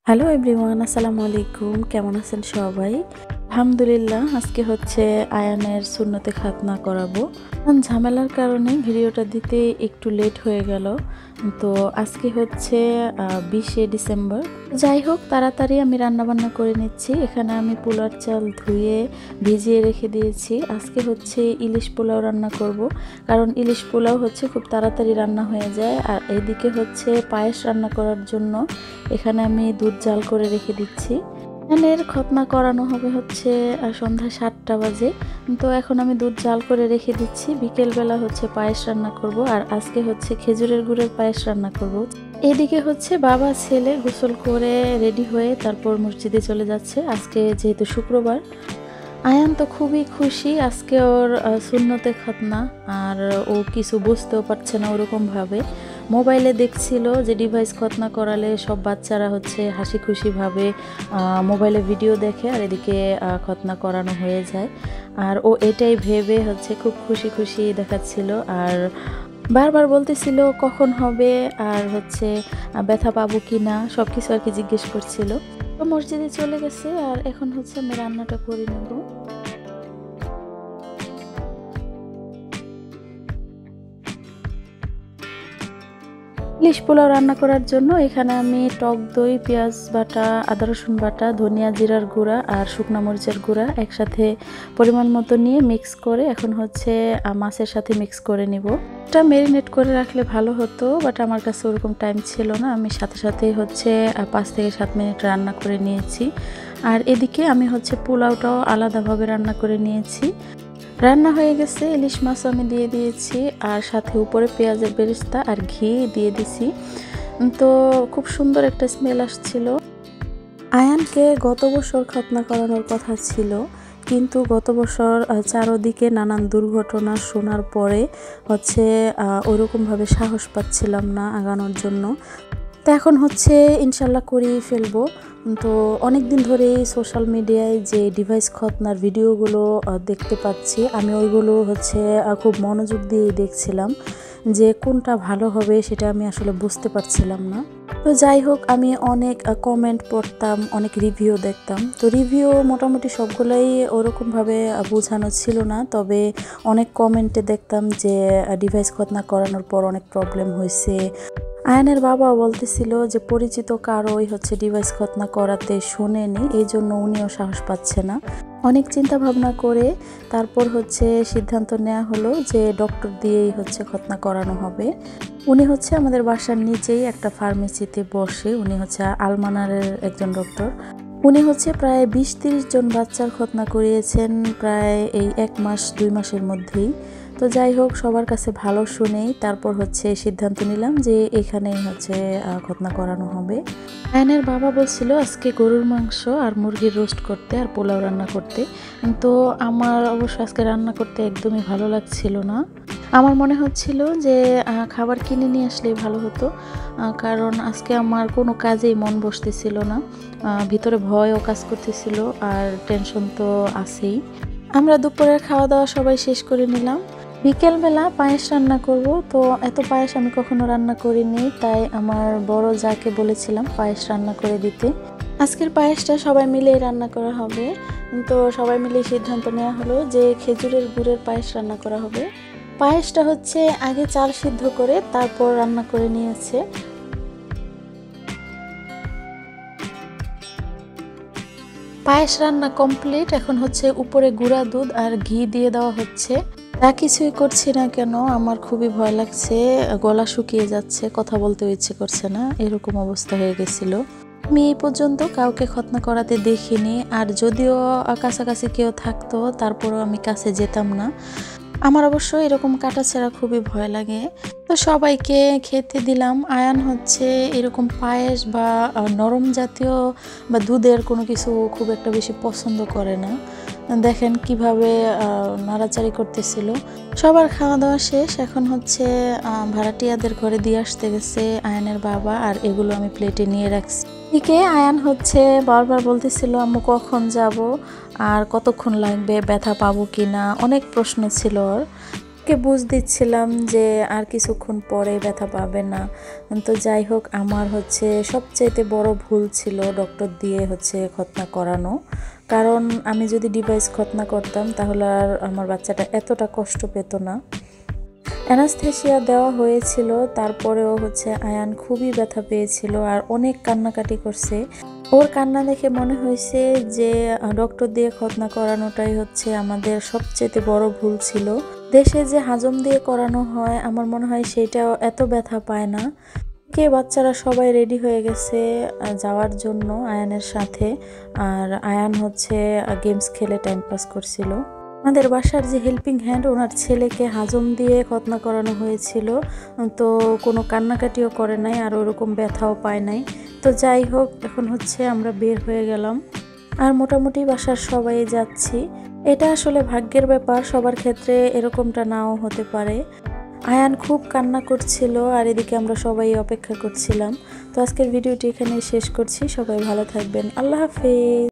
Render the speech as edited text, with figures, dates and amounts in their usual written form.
Hello everyone, আসসালামু আলাইকুম। কেমন আছেন সবাই? আলহামদুলিল্লাহ। আজকে হচ্ছে আয়ানের সুন্নতে খাতনা করাবো। ঝামেলার কারণে ভিডিওটা দিতে একটু লেট হয়ে গেল। তো আজকে হচ্ছে 20শে ডিসেম্বর। যাই হোক, তাড়াতাড়ি আমি রান্নাবান্না করে নিচ্ছি। এখানে আমি পোলার চাল ধুয়ে ভিজিয়ে রেখে দিয়েছি। আজকে হচ্ছে ইলিশ পোলাও রান্না করব, কারণ ইলিশ পোলাও হচ্ছে খুব তাড়াতাড়ি রান্না হয়ে যায়। আর এদিকে হচ্ছে পায়েস রান্না করার জন্য এখানে আমি দুধ জাল করে রেখে দিচ্ছি। আয়ানের খতনা করানো হবে হচ্ছে সন্ধ্যা 7টা বাজে। তো এখন আমি দুধ জাল করে রেখে দিচ্ছি। বিকেলবেলা হচ্ছে পায়েস রান্না করব, আর আজকে হচ্ছে খেজুরের গুড়ের পায়েস রান্না করব। এদিকে হচ্ছে বাবা ছেলে গোসল করে রেডি হয়ে তারপর মসজিদে চলে যাচ্ছে। আজকে যেহেতু শুক্রবার, আয়ান তো খুবই খুশি। আজকে ওর সুন্নতে খতনা, আর ও কিছু বুঝতেও পারছে না ওরকমভাবে। মোবাইলে দেখছিল যে ডিভাইস খতনা করালে সব বাচ্চারা হচ্ছে হাসি খুশিভাবে মোবাইলে ভিডিও দেখে, আর এদিকে খতনা করানো হয়ে যায়। আর ও এটাই ভেবে হচ্ছে খুব খুশি খুশি দেখাচ্ছিল, আর বারবার বলতেছিল কখন হবে, আর হচ্ছে ব্যথা পাবো কি না, সব কিছু আর কি জিজ্ঞেস করছিল। তো মসজিদে চলে গেছে, আর এখন হচ্ছে আমি রান্নাটা করে নেব। ইলিশ পোলাও রান্না করার জন্য এখানে আমি টক দই, পেঁয়াজ বাটা, আদা রসুন বাটা, ধনিয়া জিরার গুঁড়া আর শুকনা মরিচের গুঁড়া একসাথে পরিমাণ মতো নিয়ে মিক্স করে এখন হচ্ছে মাছের সাথে মিক্স করে নিব। এটা ম্যারিনেট করে রাখলে ভালো হতো, বাট আমার কাছে ওরকম টাইম ছিল না। আমি সাথে সাথেই হচ্ছে 5 থেকে 7 মিনিট রান্না করে নিয়েছি। আর এদিকে আমি হচ্ছে পোলাওটাও আলাদাভাবে রান্না করে নিয়েছি। রান্না হয়ে গেছে, ইলিশ মাছ আমি দিয়ে দিয়েছি, আর সাথে উপরে পেঁয়াজের বেরেস্তা আর ঘি দিয়ে দিছি। তো খুব সুন্দর একটা স্মেল আসছিল। আয়ানকে গত বছর খতনা করানোর কথা ছিল, কিন্তু গত বছর চারদিকে নানান দুর্ঘটনা শোনার পরে হচ্ছে ওরকমভাবে সাহস পাচ্ছিলাম না আগানোর জন্য। তো এখন হচ্ছে ইনশাল্লাহ করেই ফেলবো। তো অনেক দিন ধরেই সোশ্যাল মিডিয়ায় যে ডিভাইস খতনার ভিডিওগুলো দেখতে পাচ্ছি, আমি ওইগুলো হচ্ছে খুব মনোযোগ দিয়ে দেখছিলাম যে কোনটা ভালো হবে, সেটা আমি আসলে বুঝতে পারছিলাম না। তো যাই হোক, আমি অনেক কমেন্ট পড়তাম, অনেক রিভিউ দেখতাম। তো রিভিউ মোটামুটি সবগুলোই ওরকমভাবে বোঝানো ছিল না, তবে অনেক কমেন্টে দেখতাম যে ডিভাইস খতনা করানোর পর অনেক প্রবলেম হয়েছে। আয়ানের বাবা বলতেছিল যে পরিচিত কারোই হচ্ছে ডিভাইস খতনা করাতে শোনেনি, এই জন্য উনিও সাহস পাচ্ছে না। অনেক চিন্তা ভাবনা করে তারপর হচ্ছে সিদ্ধান্ত নেওয়া হলো যে ডক্টর দিয়েই হচ্ছে খতনা করানো হবে। উনি হচ্ছে আমাদের বাসার নিচেই একটা ফার্মেসিতে বসে, উনি হচ্ছে আলমানারের একজন ডক্টর। উনি হচ্ছে প্রায় 20-30 জন বাচ্চার খতনা করিয়েছেন প্রায় এই 1 মাস 2 মাসের মধ্যেই। তো যাই হোক, সবার কাছে ভালো শুনেই তারপর হচ্ছে সিদ্ধান্ত নিলাম যে এখানেই হচ্ছে খতনা করানো হবে। আয়নের বাবা বলছিল আজকে গরুর মাংস আর মুরগির রোস্ট করতে আর পোলাও রান্না করতে। তো আমার অবশ্য আজকে রান্না করতে একদমই ভালো লাগছিল না। আমার মনে হচ্ছিল যে খাবার কিনে নিয়ে আসলেই ভালো হতো, কারণ আজকে আমার কোনো কাজেই মন বসতেছিল না। ভিতরে ভয়ও কাজ করতেছিল, আর টেনশন তো আছেই। আমরা দুপুরের খাওয়া দাওয়া সবাই শেষ করে নিলাম। বিকেলবেলা পায়েস রান্না করব। তো এত পায়েস আমি কখনো রান্না করিনি, তাই আমার বড় যাকে বলেছিলাম পায়েস রান্না করে দিতে। আজকের পায়েসটা সবাই মিলেই রান্না করা হবে। তো সবাই মিলে সিদ্ধান্ত নেওয়া হলো যে খেজুরের গুড়ের পায়েস রান্না করা হবে। পায়েসটা হচ্ছে আগে চাল সিদ্ধ করে তারপর রান্না করে নিয়েছে। পায়েস রান্না কমপ্লিট। এখন হচ্ছে উপরে গুঁড়া দুধ আর ঘি দিয়ে দেওয়া হচ্ছে। যা কিছুই করছি না কেন আমার খুবই ভয় লাগছে, গলা শুকিয়ে যাচ্ছে, কথা বলতে ইচ্ছে করছে না, এরকম অবস্থা হয়ে গেছিল। আমি এই পর্যন্ত কাউকে খতনা করাতে দেখিনি, আর যদিও কাছাকাছি কেউ থাকতো তারপরেও আমি কাছে যেতাম না। আমার অবশ্য এরকম কাটাছেঁড়া খুবই ভয় লাগে। তো সবাইকে খেতে দিলাম। আয়ান হচ্ছে এরকম পায়েস বা নরম জাতীয় বা দুধের কোনো কিছু খুব একটা বেশি পছন্দ করে না। দেখেন কিভাবে নাড়াচাড়ি করতেছিল। সবার খাওয়া দাওয়া শেষ। এখন হচ্ছে ভাড়াটিয়াদের ঘরে দিয়ে আসতে গেছে আয়ানের বাবা, আর এগুলো আমি প্লেটে নিয়ে রাখছি। এদিকে আয়ান হচ্ছে বারবার বলতেছিল আম্মু কখন যাব, আর কতক্ষণ লাগবে, ব্যথা পাবো কিনা, অনেক প্রশ্ন ছিল ওর। কে বুঝ দিচ্ছিলাম যে আর কিছুক্ষণ পরে ব্যথা পাবে না। তো যাই হোক, আমার হচ্ছে সবচাইতে বড় ভুল ছিল ডক্টর দিয়ে হচ্ছে খতনা করানো। কারণ আমি যদি ডিভাইস খতনা করতাম তাহলে আর আমার বাচ্চাটা এতটা কষ্ট পেত না। অ্যানাস্থেশিয়া দেওয়া হয়েছিল, তারপরেও হচ্ছে আয়ান খুবই ব্যথা পেয়েছিল আর অনেক কান্নাকাটি করছে। ওর কান্না দেখে মনে হয়েছে যে ডক্টর দিয়ে খতনা করানোটাই হচ্ছে আমাদের সবচেয়ে বড় ভুল ছিল। দেশে যে হাজম দিয়ে করানো হয় আমার মনে হয় সেটাও এত ব্যথা পায় না। বাচ্চারা সবাই রেডি হয়ে গেছে যাওয়ার জন্য আয়ানের সাথে, আর আয়ান হচ্ছে গেমস খেলে টাইম পাস করছিল। আমাদের বাসার যে হেল্পিং হ্যান্ড, ওনার ছেলেকে হাজম দিয়ে খতনা করানো হয়েছিল, তো কোনো কান্নাকাটিও করে নাই আর ওরকম ব্যথাও পায় নাই। তো যাই হোক, এখন হচ্ছে আমরা বের হয়ে গেলাম আর মোটামুটি বাসার সবাই যাচ্ছি। এটা আসলে ভাগ্যের ব্যাপার, সবার ক্ষেত্রে এরকমটা নাও হতে পারে। আয়ান খুব কান্না করছিল আর এদিকে আমরা সবাই অপেক্ষা করছিলাম। তো আজকের ভিডিওটি এখানে শেষ করছি। সবাই ভালো থাকবেন। আল্লাহ হাফেজ।